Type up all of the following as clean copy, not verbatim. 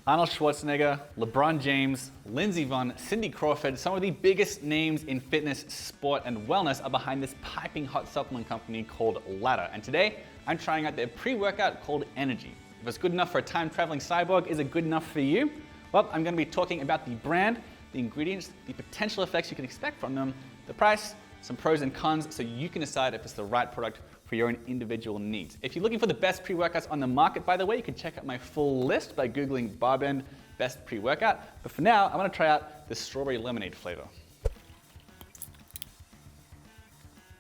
Arnold Schwarzenegger, Lebron James, Lindsey Vonn, Cindy Crawford, some of the biggest names in fitness, sport, and wellness are behind this piping hot supplement company called Ladder. And today, I'm trying out their pre-workout called Energy. If it's good enough for a time-traveling cyborg, is it good enough for you? Well, I'm going to be talking about the brand, the ingredients, the potential effects you can expect from them, the price, some pros and cons, so you can decide if it's the right product for your own individual needs. If you're looking for the best pre-workouts on the market, by the way, you can check out my full list by Googling BarBend best pre-workout. But for now, I'm gonna try out the strawberry lemonade flavor.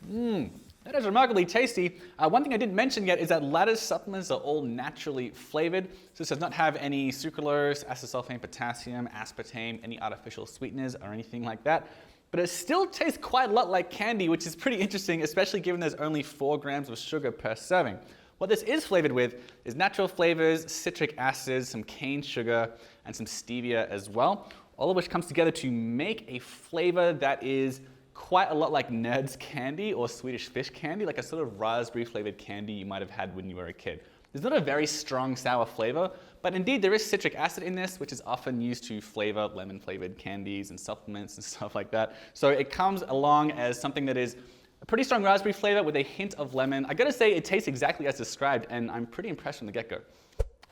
That is remarkably tasty. One thing I didn't mention yet is that Ladder's supplements are all naturally flavored. So this does not have any sucralose, acesulfame, potassium, aspartame, any artificial sweeteners or anything like that. But it still tastes quite a lot like candy, which is pretty interesting, especially given there's only 4 grams of sugar per serving. What this is flavored with is natural flavors, citric acids, some cane sugar, and some stevia as well, all of which comes together to make a flavor that is quite a lot like Nerds candy or Swedish fish candy, like a sort of raspberry flavored candy you might have had when you were a kid. There's not a very strong sour flavor, but indeed there is citric acid in this, which is often used to flavor lemon flavored candies and supplements and stuff like that. So it comes along as something that is a pretty strong raspberry flavor with a hint of lemon. I gotta say it tastes exactly as described, and I'm pretty impressed from the get-go.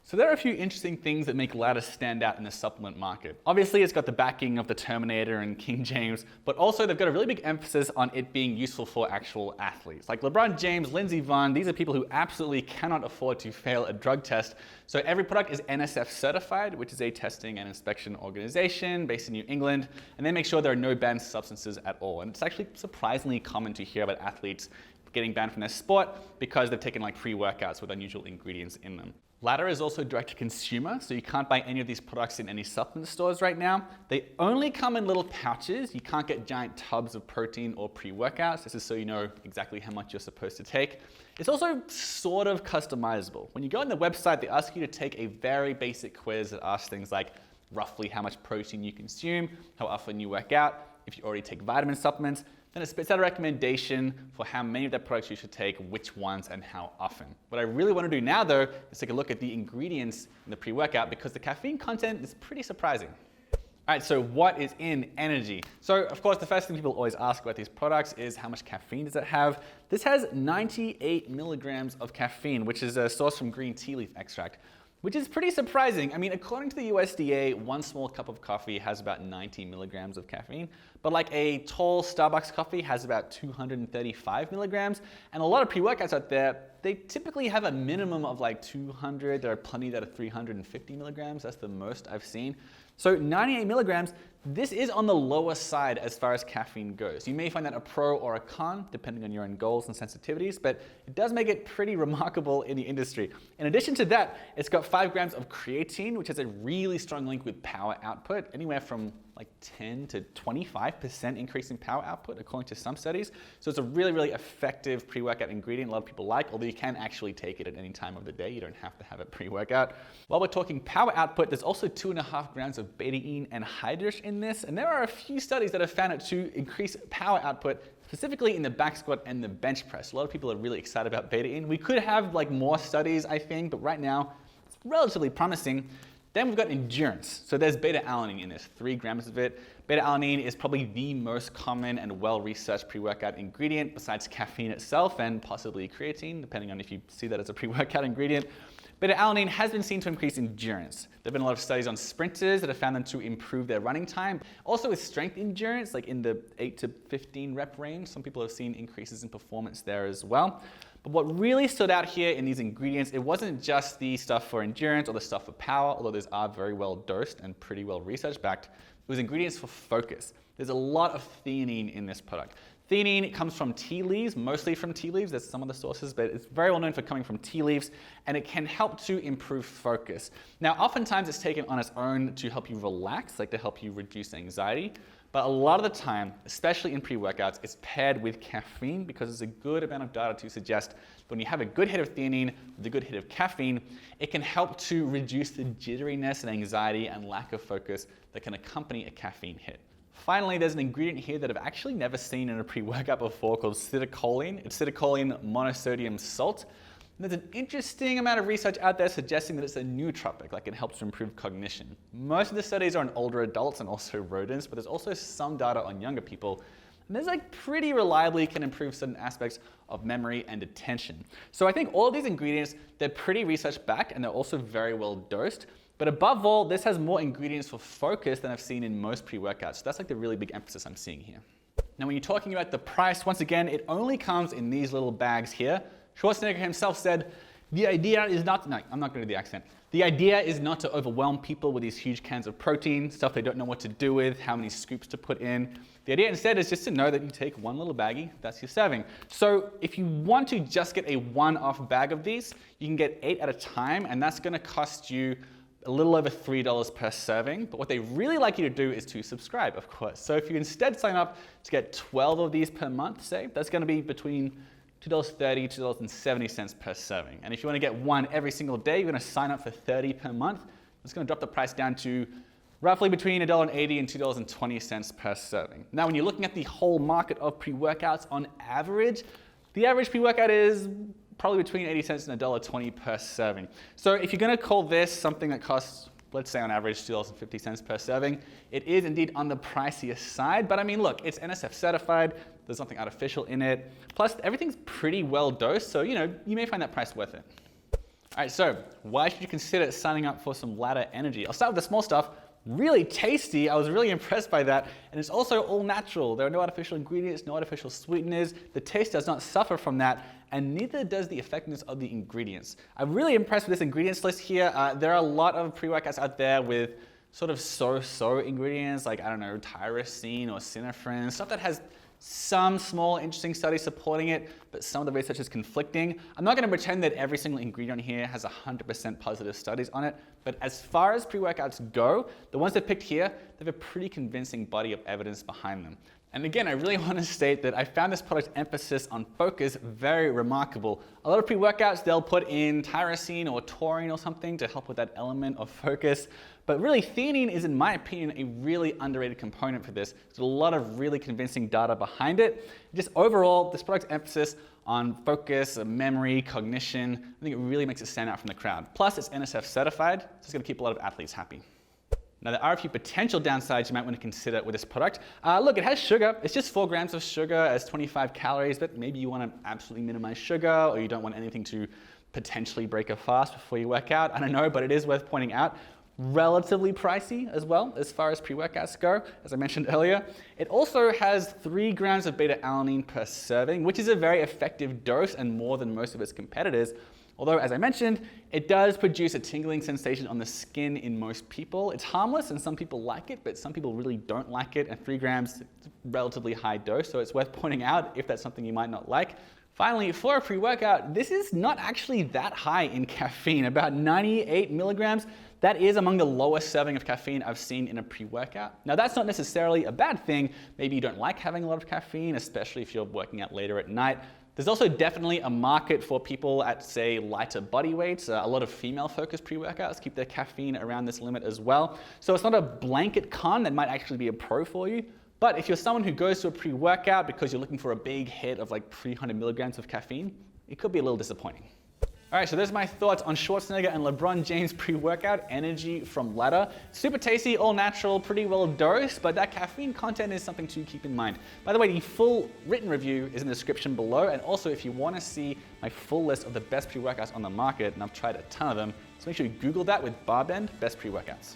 So there are a few interesting things that make Ladder stand out in the supplement market. Obviously, it's got the backing of the Terminator and King James, but also they've got a really big emphasis on it being useful for actual athletes. Like Lebron James, Lindsey Vonn, these are people who absolutely cannot afford to fail a drug test. So every product is NSF certified, which is a testing and inspection organization based in New England, and they make sure there are no banned substances at all. And it's actually surprisingly common to hear about athletes getting banned from their sport because they've taken like pre-workouts with unusual ingredients in them. Ladder is also direct to consumer, so you can't buy any of these products in any supplement stores right now. They only come in little pouches. You can't get giant tubs of protein or pre-workouts. This is so you know exactly how much you're supposed to take. It's also sort of customizable. When you go on the website, they ask you to take a very basic quiz that asks things like roughly how much protein you consume, how often you work out, if you already take vitamin supplements. Then it spits out a recommendation for how many of their products you should take, which ones, and how often. What I really want to do now, though, is take a look at the ingredients in the pre-workout because the caffeine content is pretty surprising. All right, so what is in Energy? So, of course, the first thing people always ask about these products is how much caffeine does it have? This has 98 milligrams of caffeine, which is a source from green tea leaf extract, which is pretty surprising. I mean, according to the USDA, one small cup of coffee has about 90 milligrams of caffeine, but like a tall Starbucks coffee has about 235 milligrams, and a lot of pre-workouts out there, they typically have a minimum of like 200. There are plenty that are 350 milligrams. That's the most I've seen. So 98 milligrams, this is on the lower side as far as caffeine goes. You may find that a pro or a con, depending on your own goals and sensitivities, but it does make it pretty remarkable in the industry. In addition to that, it's got 5 grams of creatine, which has a really strong link with power output, anywhere from like 10 to 25% increase in power output, according to some studies. So it's a really, really effective pre-workout ingredient a lot of people like, although you can actually take it at any time of the day. You don't have to have it pre-workout. While we're talking power output, there's also 2.5 grams of Betaine and anhydrous in this, and there are a few studies that have found it to increase power output, specifically in the back squat and the bench press. A lot of people are really excited about Betaine. We could have like more studies, I think, but right now it's relatively promising. Then we've got endurance. So there's beta-alanine in this, 3 grams of it. Beta-alanine is probably the most common and well-researched pre-workout ingredient besides caffeine itself and possibly creatine, depending on if you see that as a pre-workout ingredient. Beta-alanine has been seen to increase endurance. There have been a lot of studies on sprinters that have found them to improve their running time. Also with strength endurance, like in the 8 to 15 rep range, some people have seen increases in performance there as well. But what really stood out here in these ingredients, it wasn't just the stuff for endurance or the stuff for power, although those are very well dosed and pretty well research backed. It was ingredients for focus. There's a lot of theanine in this product. Theanine comes from tea leaves, mostly from tea leaves. There's some other sources, but it's very well known for coming from tea leaves, and it can help to improve focus. Now, oftentimes it's taken on its own to help you relax, like to help you reduce anxiety. But a lot of the time, especially in pre-workouts, it's paired with caffeine because there's a good amount of data to suggest that when you have a good hit of theanine with a good hit of caffeine, it can help to reduce the jitteriness and anxiety and lack of focus that can accompany a caffeine hit. Finally, there's an ingredient here that I've actually never seen in a pre-workout before called Citicoline. It's Citicoline monosodium salt. And there's an interesting amount of research out there suggesting that it's a nootropic, like it helps to improve cognition. Most of the studies are on older adults and also rodents, but there's also some data on younger people. And this like pretty reliably can improve certain aspects of memory and attention. So I think all of these ingredients, they're pretty research backed and they're also very well dosed. But above all, this has more ingredients for focus than I've seen in most pre-workouts. So that's like the really big emphasis I'm seeing here. Now when you're talking about the price, once again, it only comes in these little bags here. Schwarzenegger himself said, the idea is not, no, I'm not going to do the accent. The idea is not to overwhelm people with these huge cans of protein, stuff they don't know what to do with, how many scoops to put in. The idea instead is just to know that you take one little baggie, that's your serving. So if you want to just get a one-off bag of these, you can get 8 at a time, and that's going to cost you a little over $3 per serving. But what they really like you to do is to subscribe, of course. So if you instead sign up to get 12 of these per month, say, that's going to be between $2.30, $2.70 per serving. And if you want to get one every single day, you're going to sign up for $30 per month. It's going to drop the price down to roughly between $1.80 and $2.20 per serving. Now, when you're looking at the whole market of pre-workouts on average, the average pre-workout is probably between 80 cents and $1.20 per serving. So if you're going to call this something that costs, let's say on average $2.50 per serving, it is indeed on the pricier side. But I mean, look, it's NSF certified. There's nothing artificial in it. Plus, everything's pretty well dosed, so you may find that price worth it. All right, so why should you consider signing up for some ladder energy? I'll start with the small stuff. Really tasty. I was really impressed by that. And it's also all natural. There are no artificial ingredients, no artificial sweeteners. The taste does not suffer from that, and neither does the effectiveness of the ingredients. I'm really impressed with this ingredients list here. There are a lot of pre-workouts out there with sort of so-so ingredients, like, I don't know, tyrosine or synephrine, stuff that has some small interesting studies supporting it, but some of the research is conflicting. I'm not going to pretend that every single ingredient here has 100% positive studies on it, but as far as pre-workouts go, the ones that picked here, they have a pretty convincing body of evidence behind them. And again, I really want to state that I found this product's emphasis on focus very remarkable. A lot of pre-workouts, they'll put in tyrosine or taurine or something to help with that element of focus. But really, theanine is, in my opinion, a really underrated component for this. There's a lot of really convincing data behind it. Just overall, this product's emphasis on focus, memory, cognition, I think it really makes it stand out from the crowd. Plus, it's NSF certified, so it's going to keep a lot of athletes happy. Now, there are a few potential downsides you might want to consider with this product. Look, it has sugar. It's just 4 grams of sugar as 25 calories, but maybe you want to absolutely minimize sugar, or you don't want anything to potentially break a fast before you work out. I don't know, but it is worth pointing out. Relatively pricey as well, as far as pre-workouts go, as I mentioned earlier. It also has 3 grams of beta-alanine per serving, which is a very effective dose and more than most of its competitors. Although, as I mentioned, it does produce a tingling sensation on the skin in most people. It's harmless and some people like it, but some people really don't like it. And 3 grams is a relatively high dose, so it's worth pointing out if that's something you might not like. Finally, for a pre-workout, this is not actually that high in caffeine, about 98 milligrams. That is among the lowest serving of caffeine I've seen in a pre-workout. Now, that's not necessarily a bad thing. Maybe you don't like having a lot of caffeine, especially if you're working out later at night. There's also definitely a market for people at, say, lighter body weights. A lot of female-focused pre-workouts keep their caffeine around this limit as well. So it's not a blanket con that might actually be a pro for you. But if you're someone who goes to a pre-workout because you're looking for a big hit of like 300 milligrams of caffeine, it could be a little disappointing. All right, so there's my thoughts on Schwarzenegger and Lebron James pre-workout energy from Ladder. Super tasty, all natural, pretty well dosed, but that caffeine content is something to keep in mind. By the way, the full written review is in the description below, and also if you want to see my full list of the best pre-workouts on the market, and I've tried a ton of them, so make sure you Google that with BarBend Best Pre-Workouts.